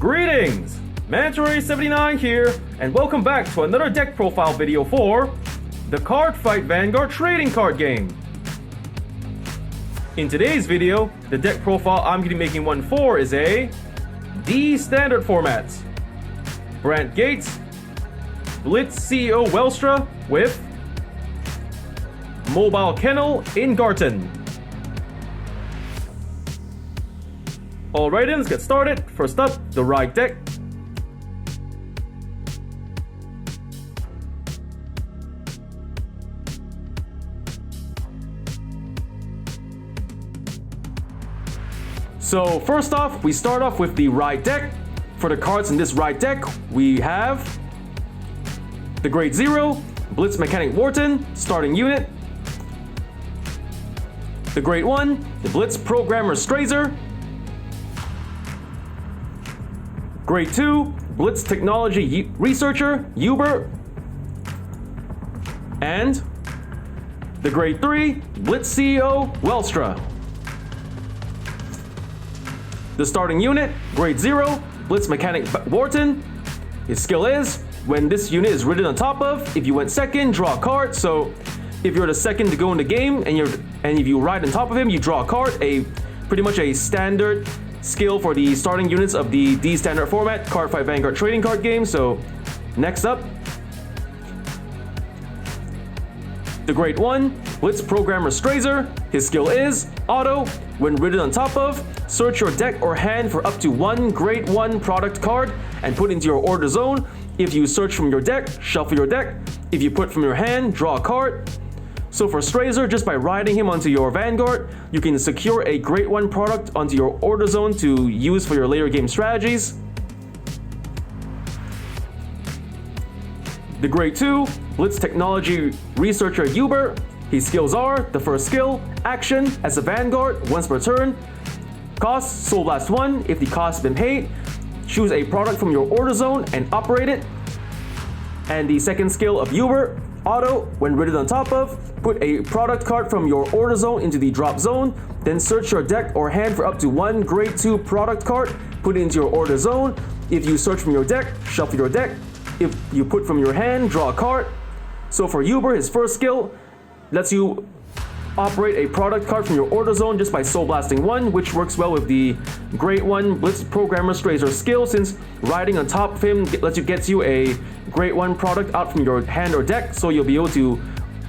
Greetings! Mantory79 here, and welcome back to another deck profile video for the Cardfight Vanguard trading card game. In today's video, the deck profile I'm going to be making one for is a D standard format. Brandt Gates, Blitz CEO Welstra with Mobile Kennel Eingarten. Alright then, let's get started. First up, the ride deck. So first off, we start off with the ride deck. For the cards in this ride deck, we have the Grade 0, Blitz Mechanic Wharton, starting unit. The Grade 1, the Blitz Programmer Strazer. Grade 2, Blitz Technology Researcher, Uber. And the Grade 3, Blitz CEO, Welstra. The starting unit, Grade 0, Blitz Mechanic Wharton. His skill is, when this unit is ridden on top of, if you went second, draw a card. So if you're the second to go in the game and if you ride on top of him, you draw a card. Pretty much a standard skill for the starting units of the D standard format Cardfight Vanguard trading card game. So next up, the Grade 1, Blitz Programmer Strazer. His skill is auto. When ridden on top of, search your deck or hand for up to one Grade 1 product card and put into your order zone. If you search from your deck, shuffle your deck. If you put from your hand, draw a card. So for Strazer, just by riding him onto your Vanguard, you can secure a Grade 1 product onto your order zone to use for your later game strategies. The Grade 2, Blitz Technology Researcher Uber. His skills are, the first skill, action, as a Vanguard, once per turn. Cost, Soul Blast 1, if the cost has been paid. Choose a product from your order zone and operate it. And the second skill of Uber, auto, when ridden on top of, put a product card from your order zone into the drop zone, then search your deck or hand for up to one Grade 2 product card, put it into your order zone. If you search from your deck, shuffle your deck. If you put from your hand, draw a card. So for Uber, his first skill lets you operate a product card from your order zone just by Soul Blasting 1, which works well with the Grade 1 Blitz Programmer Strazer skill, since riding on top of him lets you get you a Grade 1 product out from your hand or deck, so you'll be able to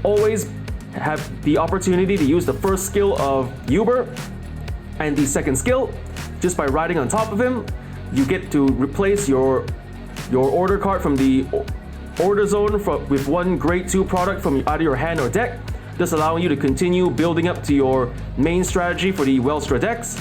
always have the opportunity to use the first skill of Uber. And the second skill, just by riding on top of him, you get to replace your order card from the order zone with one Grade 2 product from either your hand or deck, thus allowing you to continue building up to your main strategy for the Welstra decks.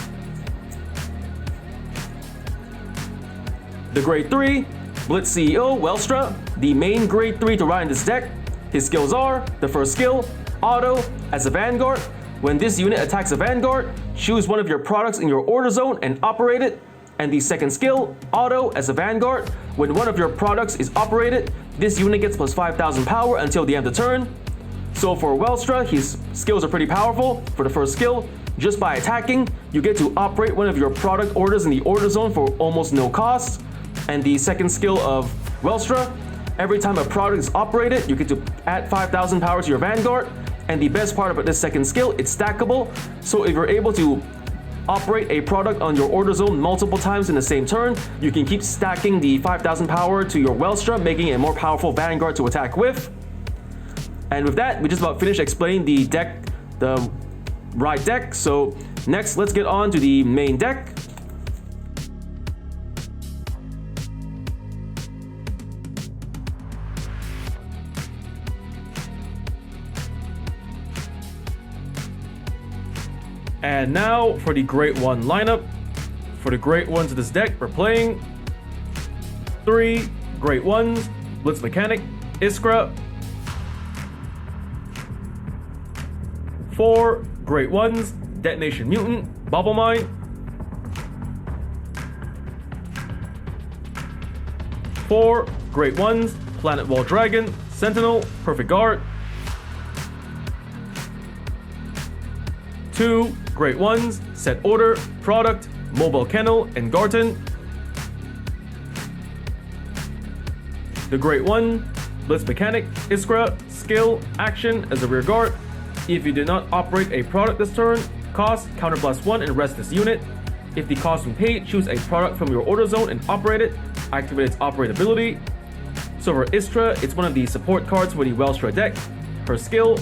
The Grade 3, Blitz CEO Welstra, the main Grade 3 to ride in this deck. His skills are, the first skill, auto, as a Vanguard. When this unit attacks a Vanguard, choose one of your products in your order zone and operate it. And the second skill, auto, as a Vanguard. When one of your products is operated, this unit gets plus 5,000 power until the end of the turn. So for Welstra, his skills are pretty powerful. For the first skill, just by attacking, you get to operate one of your product orders in the order zone for almost no cost. And the second skill of Welstra, every time a product is operated, you get to add 5,000 power to your Vanguard. And the best part about this second skill, it's stackable. So if you're able to operate a product on your order zone multiple times in the same turn, you can keep stacking the 5,000 power to your Welstra, making it a more powerful Vanguard to attack with. And with that, we just about finished explaining the deck, the ride deck. So next, let's get on to the main deck. And now for the Grade 1 lineup. For the Grade 1s of this deck, we're playing 3 Grade 1s, Blitz Mechanic, Iskra. 4 Grade 1s, Detonation Mutant, Bubble Mine. 4 Grade 1s, Planet Wall Dragon, Sentinel, Perfect Guard. 2 Grade 1s, Set Order, Product, Mobile Kennel, Eingarten. The Great One, Blitz Mechanic, Iskra, Skill, Action as a rear guard. If you did not operate a product this turn, cost, counterblast 1 and rest this unit. If the cost been paid, choose a product from your order zone and operate it. Activate its operate ability. So for Iskra, it's one of the support cards for the Welstra deck. Her skill,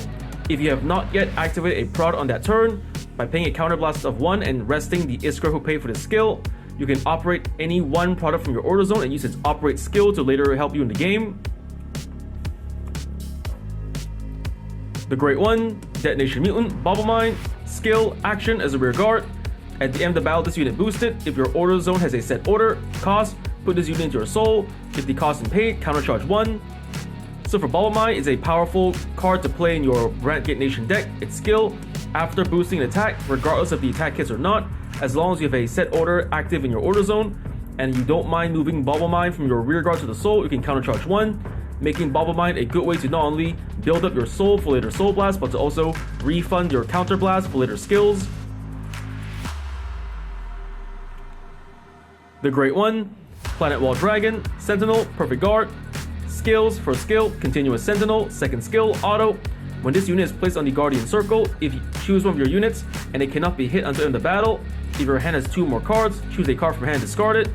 if you have not yet activated a product on that turn, by paying a counterblast of 1 and resting the Iskra who paid for the skill, you can operate any one product from your order zone and use its operate skill to later help you in the game. The Great One, Detonation Mutant, Bubble Mine, Skill, Action as a rear guard. At the end of the battle, this unit boosted. If your order zone has a set order, cost, put this unit into your soul. If the cost is paid, countercharge 1. So for Bubble Mine, it's a powerful card to play in your Brandt Nation deck. Its skill, after boosting an attack, regardless if the attack hits or not, as long as you have a set order active in your order zone, and you don't mind moving Bubble Mine from your rear guard to the soul, you can countercharge 1, making Bubble Mine a good way to not only build up your soul for later soul blast, but to also refund your counter blast for later skills. The Great One, Planet Wall Dragon, Sentinel, Perfect Guard. Skills, first skill, Continuous Sentinel, second skill, Auto. When this unit is placed on the Guardian Circle, if you choose one of your units and it cannot be hit until the end of the battle, if your hand has 2 more cards, choose a card from hand, discard it.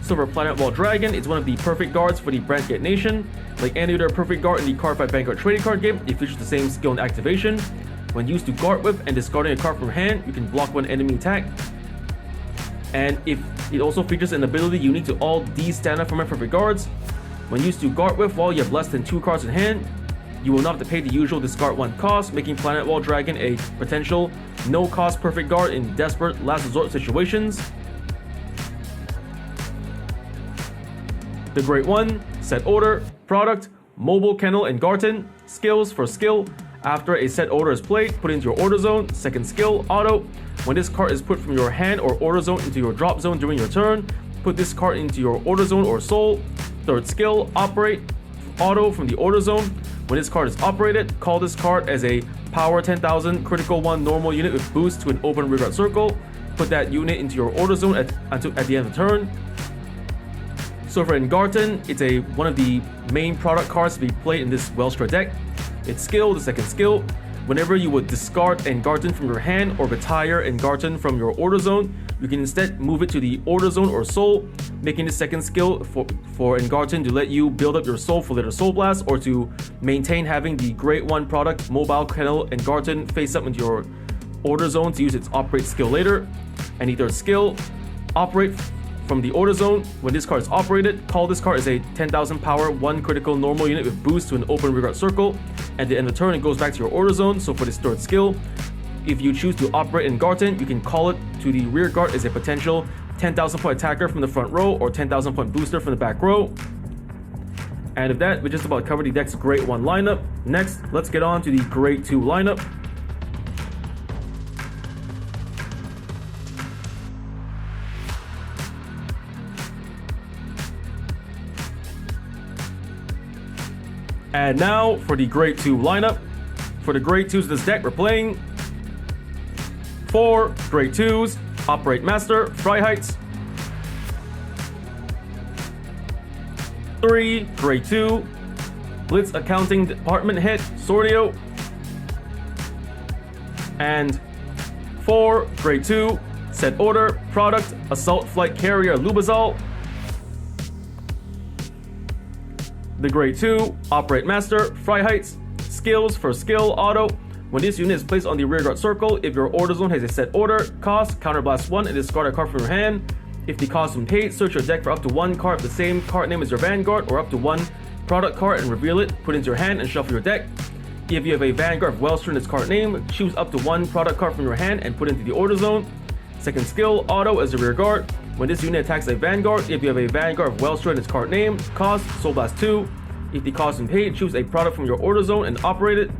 So for Planet Wall Dragon, it's one of the perfect guards for the Brandt Nation. Like any other perfect guard in the Cardfight Vanguard trading card game, it features the same skill and activation. When used to guard with and discarding a card from hand, you can block one enemy attack. And if it also features an ability unique to all these standard format perfect guards. When used to guard with while you have less than 2 cards in hand, you will not have to pay the usual discard 1 cost, making Planet Wall Dragon a potential no-cost perfect guard in desperate last resort situations. The Great One, set order, product, mobile, Kennel, and Eingarten. Skills, for skill, after a set order is played, put into your order zone. Second skill, auto. When this card is put from your hand or order zone into your drop zone during your turn, put this card into your order zone or soul. Third skill, operate, auto from the order zone. When this card is operated, call this card as a power 10,000 critical 1 normal unit with boost to an open rear guard circle. Put that unit into your order zone at the end of the turn. So for Eingarten, it's one of the main product cards to be played in this Welstra deck. Its skill, the second skill, whenever you would discard Eingarten from your hand or retire Eingarten from your order zone, you can instead move it to the order zone or soul, making the second skill for Eingarten to let you build up your soul for later soul blast, or to maintain having the Great One product, mobile, Kennel, Eingarten face up into your order zone to use its operate skill later. And the third skill, operate from the order zone. When this card is operated, call this card as a 10,000 power 1 critical normal unit with boost to an open rear guard circle. At the end of the turn, it goes back to your order zone. So for this third skill, if you choose to operate Eingarten, you can call it to the rear guard as a potential 10,000 point attacker from the front row or 10,000 point booster from the back row. And with that, we just about covered the deck's Great One lineup. Next, let's get on to the Great Two lineup. And now for the Great Two lineup. For the Great Twos of this deck, we're playing 4 Great Twos, Operate Master, Freiheit. 3 Great 2, Blitz Accounting Department Head, Sordio. And 4 Great 2, Set Order, Product, Assault Flight Carrier, Lubazol. The Great 2, Operate Master, Freiheit. Skills, for skill, auto. When this unit is placed on the rear guard circle, if your order zone has a set order, cost, counterblast 1 and discard a card from your hand. If the cost is paid, search your deck for up to 1 card of the same card name as your Vanguard, or up to 1 product card and reveal it, put it into your hand and shuffle your deck. If you have a Vanguard of Welstra in its card name, choose up to 1 product card from your hand and put it into the order zone. Second skill, auto as a rear guard. When this unit attacks a Vanguard, if you have a Vanguard of Welstra in its card name, cost, Soul Blast 2. If the cost is paid, choose a product from your order zone and operate it.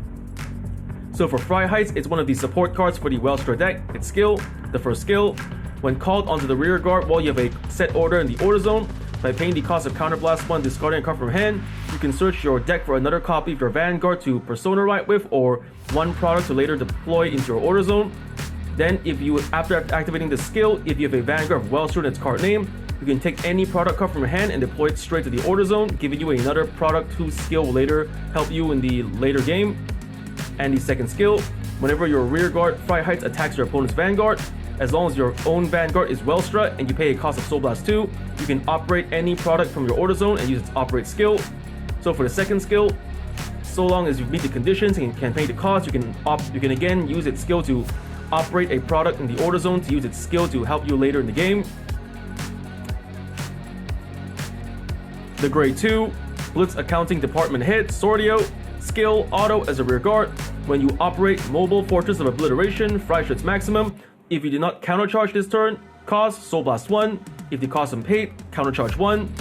So for Freiheit, it's one of the support cards for the Welstra deck. Its skill, the first skill, when called onto the rear guard while you have a set order in the order zone, by paying the cost of Counterblast 1, discarding a card from hand, you can search your deck for another copy of your Vanguard to Persona Ride with, or 1 product to later deploy into your order zone. Then, after activating the skill, if you have a Vanguard of Welstra in its card name, you can take any product card from your hand and deploy it straight to the order zone, giving you another product whose skill will later help you in the later game. And the second skill, whenever your rear guard Fry Heights attacks your opponent's Vanguard, as long as your own Vanguard is Welstra and you pay a cost of Soul Blast 2, you can operate any product from your order zone and use its operate skill. So for the second skill, so long as you meet the conditions and can pay the cost, you can again use its skill to operate a product in the order zone to use its skill to help you later in the game. The grade 2, Blitz Accounting Department Head, Sordio, skill, auto as a rear guard. When you operate Mobile Fortress of Obliteration, Fry Schutz Maximum, if you do not countercharge this turn, cost Soul Blast 1. If the cost is paid, countercharge 1.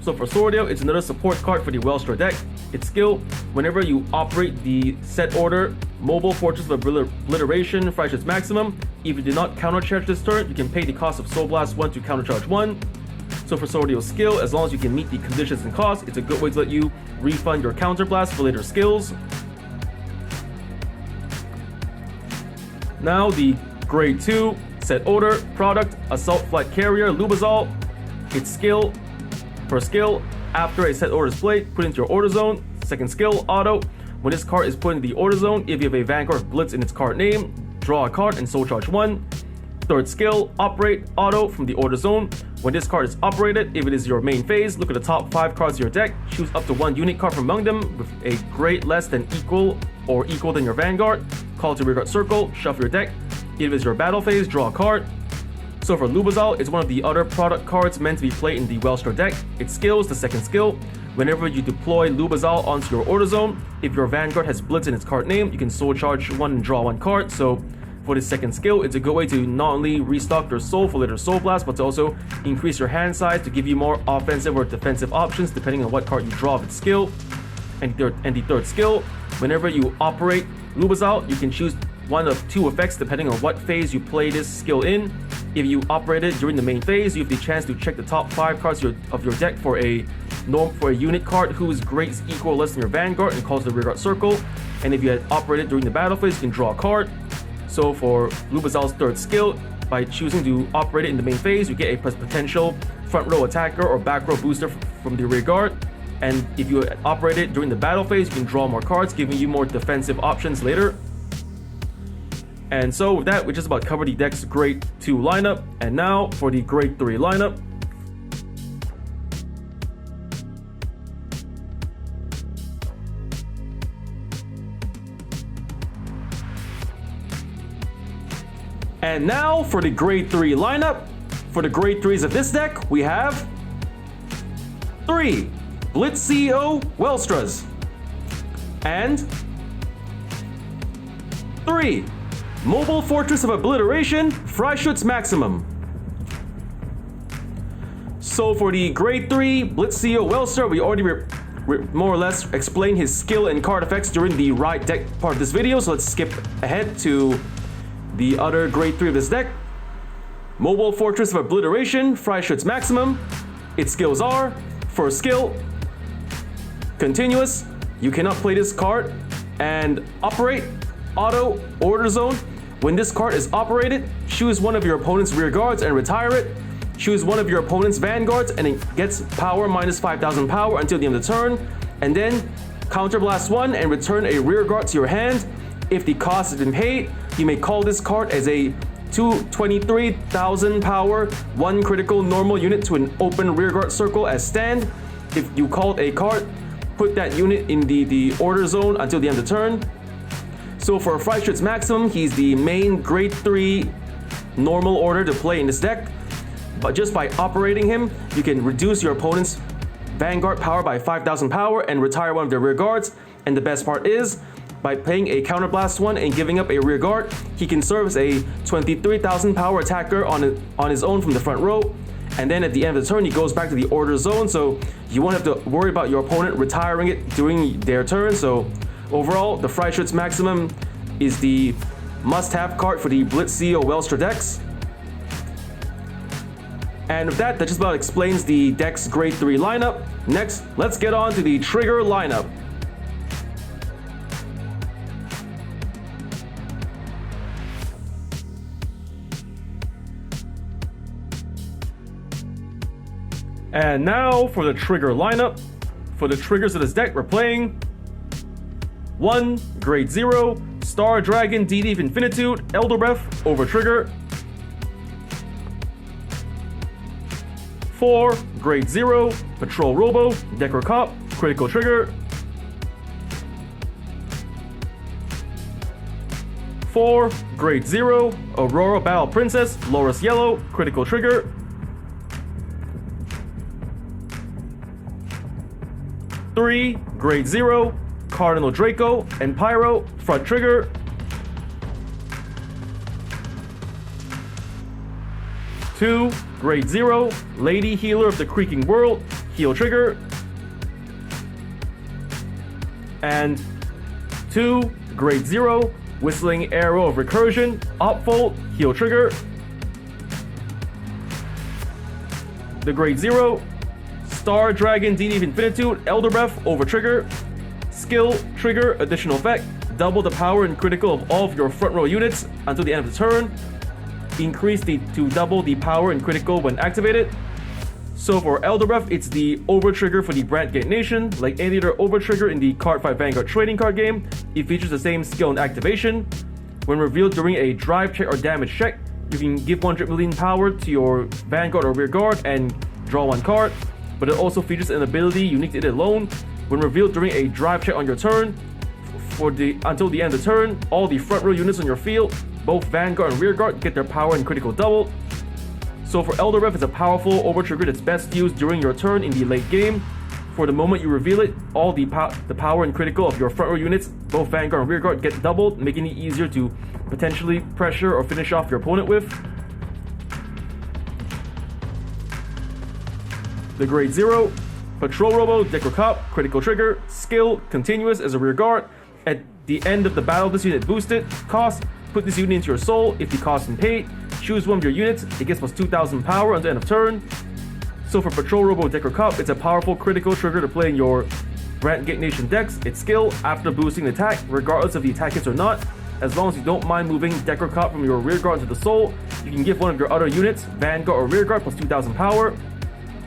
So for Sordio, it's another support card for the Welstra deck. Its skill, whenever you operate the set order Mobile Fortress of Obliteration, Fry Schutz Maximum, if you do not countercharge this turn, you can pay the cost of Soul Blast 1 to countercharge 1. So for Sordio's skill, as long as you can meet the conditions and costs, it's a good way to let you refund your counter blast for later skills. Now the grade 2 set order product Assault Flight Carrier Lubazol. Its skill, per skill, after a set order is played, put into your order zone. Second skill, auto. When this card is put in the order zone, if you have a Vanguard Blitz in its card name, draw a card and soul charge 1. Third skill, operate auto from the order zone. When this card is operated, if it is your main phase, look at the top 5 cards of your deck, choose up to 1 unique card from among them with a grade less than equal or equal than your Vanguard. Call to rearguard circle, shuffle your deck. If it is your battle phase, draw a card. So for Lubazol, it's one of the other product cards meant to be played in the Welstra deck. Its skill is the second skill. Whenever you deploy Lubazol onto your order zone, if your Vanguard has Blitz in its card name, you can soul charge 1 and draw 1 card. So for this second skill, it's a good way to not only restock your soul for later Soul Blast, but to also increase your hand size to give you more offensive or defensive options depending on what card you draw of its skill. And the third skill, whenever you operate Lubazol, you can choose one of 2 effects depending on what phase you play this skill in. If you operate it during the main phase, you have the chance to check the top 5 cards of your deck for a unit card whose grade is equal or less than your Vanguard and calls the rearguard circle. And if you had operated during the battle phase, you can draw a card. So for Lubazol's third skill, by choosing to operate it in the main phase, you get a potential front row attacker or back row booster from the rear guard. And if you operate it during the battle phase, you can draw more cards, giving you more defensive options later. And so with that, we just about covered the deck's grade 2 lineup. And now for the grade 3 lineup. And now for the grade 3 lineup. For the grade 3s of this deck, we have 3 Blitz CEO Welstras and 3 Mobile Fortress of Obliteration Fry Schutz Maximum. So for the grade 3 Blitz CEO Welstra, we already more or less explained his skill and card effects during the ride deck part of this video, so let's skip ahead to the other grade 3 of this deck. Mobile Fortress of Obliteration, Fry Schutz Maximum. Its skills are, first skill, continuous, you cannot play this card, and operate, auto, order zone. When this card is operated, choose one of your opponent's rear guards and retire it. Choose one of your opponent's vanguards and it gets power minus 5,000 power until the end of the turn, and then counterblast 1 and return a rear guard to your hand. If the cost has been paid, you may call this card as a 23,000 power, 1 critical normal unit to an open rearguard circle as stand. If you called a card, put that unit in the order zone until the end of the turn. So for Fry Schutz Maximum, he's the main grade 3 normal order to play in this deck. But just by operating him, you can reduce your opponent's Vanguard power by 5,000 power and retire one of their rear guards. And the best part is, by playing a counterblast 1 and giving up a rear guard, he can serve as a 23,000 power attacker on his own from the front row. And then at the end of the turn, he goes back to the order zone, so you won't have to worry about your opponent retiring it during their turn. So overall, the Fry Schutz Maximum is the must-have card for the Blitz CEO Welstra decks. And with that just about explains the deck's grade 3 lineup. Next, let's get on to the trigger lineup. And now for the trigger lineup. For the triggers of this deck, we're playing 1. Grade 0, Star Dragon, DD of Infinitude, Elder Breath, over trigger. 4. Grade 0, Patrol Robo, Decker Cop, critical trigger. 4. Grade 0, Aurora Battle Princess, Loris Yellow, critical trigger. 3. Grade 0, Cardinal Draco and Pyro, front trigger. 2. Grade 0, Lady Healer of the Creaking World, heal trigger. And 2. Grade 0, Whistling Arrow of Recursion, Opfold, heal trigger. The Grade 0, Star Dragon, DD of Infinitude, Elder Breath, over trigger. Skill, trigger, additional effect, double the power and critical of all of your front row units until the end of the turn. Increase to double the power and critical when activated. So for Elder Breath, it's the over trigger for the Brandt Gate Nation. Like any other over trigger in the Cardfight Vanguard trading card game, it features the same skill and activation. When revealed during a drive check or damage check, you can give 100 million power to your Vanguard or Rear Guard and draw 1 card. But it also features an ability unique to it alone. When revealed during a drive check on your turn, until the end of the turn, all the front row units on your field, both Vanguard and Rear Guard, get their power and critical doubled. So for Elder Breath, it's a powerful over trigger that's best used during your turn in the late game. For the moment you reveal it, all the power and critical of your front row units, both Vanguard and Rear Guard, get doubled, making it easier to potentially pressure or finish off your opponent with. The Grade 0, Patrol Robo, Decker Cop, critical trigger, skill, continuous as a Rear Guard. At the end of the battle, this unit boosted. Cost, put this unit into your soul. If the cost is paid, choose one of your units. It gets plus 2,000 power until the end of turn. So for Patrol Robo, Decker Cop, it's a powerful critical trigger to play in your Brandt Gate Nation decks. Its skill, after boosting the attack, regardless of the attack hits or not, as long as you don't mind moving Decker Cop from your Rear Guard into the soul, you can give one of your other units, Vanguard or Rear Guard, plus 2,000 power.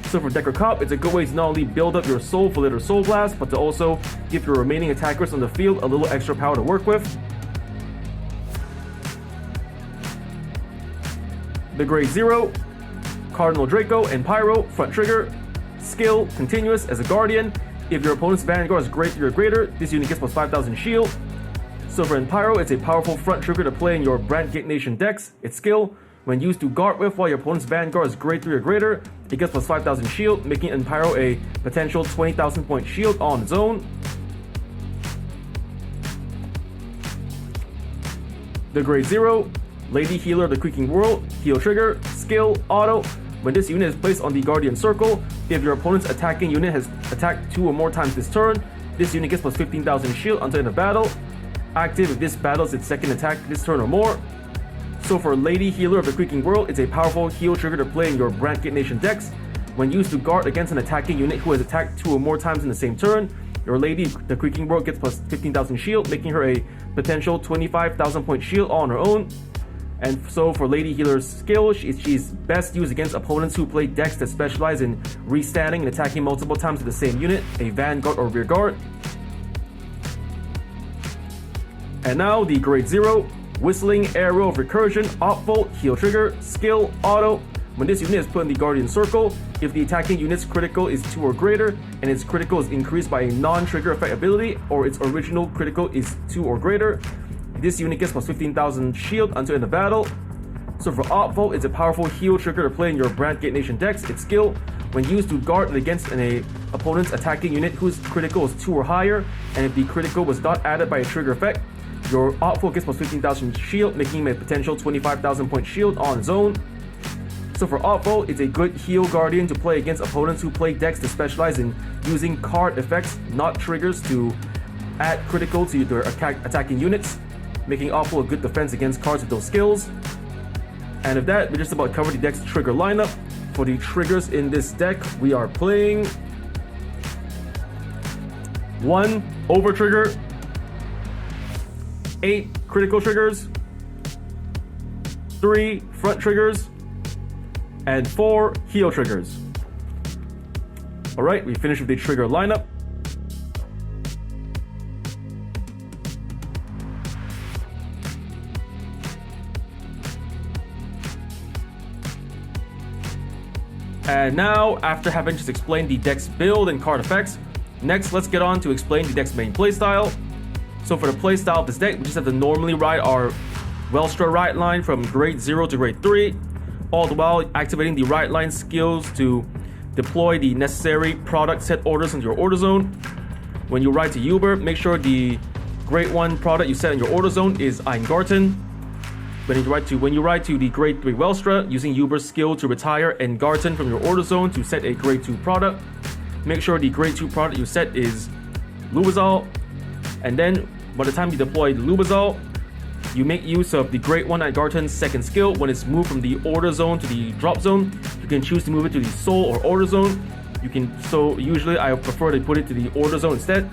So for Decker Cop, it's a good way to not only build up your soul for later Soul Blast, but to also give your remaining attackers on the field a little extra power to work with. The Grade 0, Cardinal Draco and Pyro, front trigger, skill, continuous as a Guardian. If your opponent's Vanguard is greater or greater, this unit gets plus 5,000 shield. So for Pyro, it's a powerful front trigger to play in your Brandt Gate Nation decks. Its skill, when used to guard with while your opponent's Vanguard is grade 3 or greater, it gets plus 5,000 shield, making Pyro a potential 20,000 point shield on its own. The Grade 0, Lady Healer of the Creaking World, heal trigger, skill, auto. When this unit is placed on the Guardian Circle, if your opponent's attacking unit has attacked 2 or more times this turn, this unit gets plus 15,000 shield until the end of battle. Active if this battles its second attack this turn or more. So for Lady Healer of the Creaking World, it's a powerful heal trigger to play in your Brandt Gate Nation decks. When used to guard against an attacking unit who has attacked 2 or more times in the same turn, your Lady the Creaking World gets plus 15,000 shield, making her a potential 25,000 point shield all on her own. And so for Lady Healer's skill, she's best used against opponents who play decks that specialize in restanding and attacking multiple times with the same unit, a Vanguard or Rear Guard. And now the Grade 0, Whistling Arrow of Recursion, Opfold, heal trigger, skill, auto. When this unit is put in the Guardian Circle, if the attacking unit's critical is 2 or greater, and its critical is increased by a non-trigger effect ability, or its original critical is 2 or greater, this unit gets plus 15,000 shield until end of battle. So for Opfold, it's a powerful heal trigger to play in your Brandt Gate Nation decks. Its skill, when used to guard against an opponent's attacking unit whose critical is 2 or higher, and if the critical was not added by a trigger effect, your Opfold gets plus 15,000 shield, making him a potential 25,000 point shield on its own. So for Opfold, it's a good heal Guardian to play against opponents who play decks that specialize in using card effects, not triggers, to add critical to their attacking units, making Opfold a good defense against cards with those skills. And with that, we just about covered the deck's trigger lineup. For the triggers in this deck, we are playing 1 over trigger, 8 critical triggers, 3 front triggers, and 4 heal triggers. Alright, we finished with the trigger lineup. And now, after having just explained the deck's build and card effects, next let's get on to explain the deck's main playstyle. So for the playstyle of this deck, we just have to normally ride our Welstra ride line from grade 0 to grade 3, all the while activating the ride line skills to deploy the necessary product set orders into your order zone. When you ride to Uber, make sure the grade 1 product you set in your order zone is Eingarten. When you ride to the grade 3 Welstra, using Uber's skill to retire Eingarten from your order zone to set a grade 2 product, make sure the grade 2 product you set is Lubazol. And then by the time you deploy the Lubazol, you make use of the grade 1 Eingarten's second skill. When it's moved from the order zone to the drop zone, you can choose to move it to the soul or order zone. So usually I prefer to put it to the order zone instead.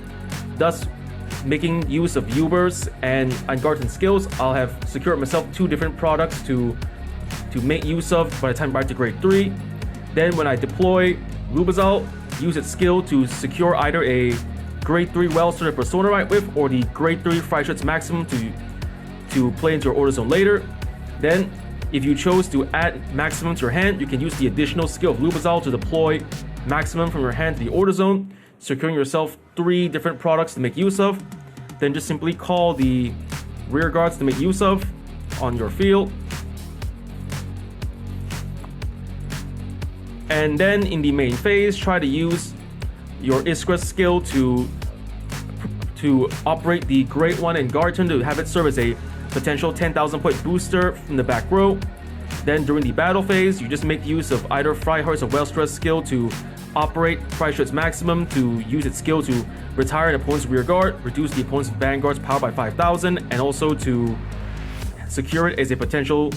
Thus, making use of Uber's and Eingarten skills, I'll have secured myself 2 different products to make use of by the time I ride to grade 3. Then when I deploy Lubazol, use its skill to secure either a grade 3 Welstra Persona ride with or the grade 3 Freischütz Maximum to play into your order zone later. Then, if you chose to add Maximum to your hand, you can use the additional skill of Lubazol to deploy Maximum from your hand to the order zone, securing yourself 3 different products to make use of. Then just simply call the rear guards to make use of on your field. And then in the main phase, try to use your Iskra skill to operate the grade 1 Eingarten to have it serve as a potential 10,000 point booster from the back row. Then during the battle phase, you just make use of either Freiherz or Welstra's skill to operate Freischütz Maximum to use its skill to retire an opponent's rear guard, reduce the opponent's Vanguard's power by 5,000, and also to secure it as a potential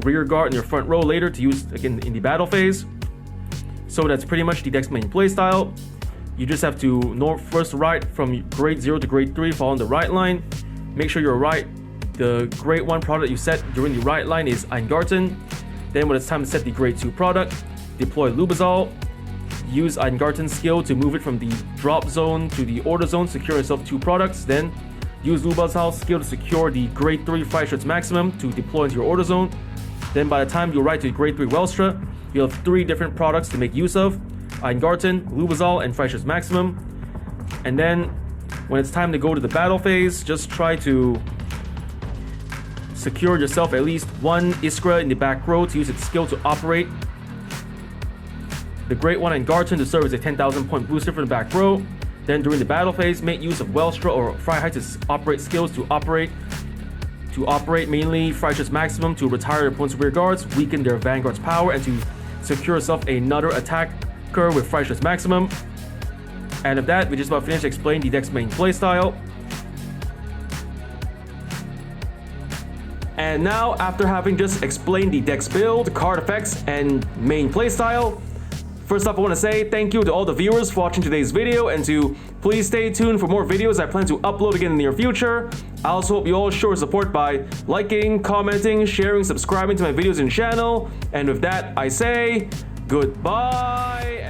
rear guard in your front row later to use again in the battle phase. So that's pretty much the deck's main playstyle. You just have to first ride from grade 0 to grade 3 following the ride line. Make sure you're right. The grade 1 product you set during the ride line is Eingarten. Then when it's time to set the grade 2 product, deploy Lubazol. Use Eingarten's skill to move it from the drop zone to the order zone, secure yourself 2 products. Then use Lubazol's skill to secure the grade 3 Freischütz Maximum to deploy into your order zone. Then by the time you ride to grade 3 Welstra, you'll have 3 different products to make use of: Eingarten, Lubazol, and Freischütz Maximum. And then when it's time to go to the battle phase, just try to secure yourself at least 1 Iskra in the back row to use its skill to operate the grade 1 Eingarten to serve as a 10,000 point booster for the back row. Then during the battle phase, make use of Welstra or Freiheit's operate skills to operate mainly Freischütz Maximum to retire your opponent's rear guards, weaken their Vanguard's power, and to secure yourself another attacker with Freischütz Maximum. And of that, we just about finished explaining the deck's main playstyle. And now, after having just explained the deck's build, card effects, and main playstyle, first off I want to say thank you to all the viewers for watching today's video, and to please stay tuned for more videos I plan to upload again in the near future. I also hope you all show support by liking, commenting, sharing, subscribing to my videos and channel. And with that, I say goodbye.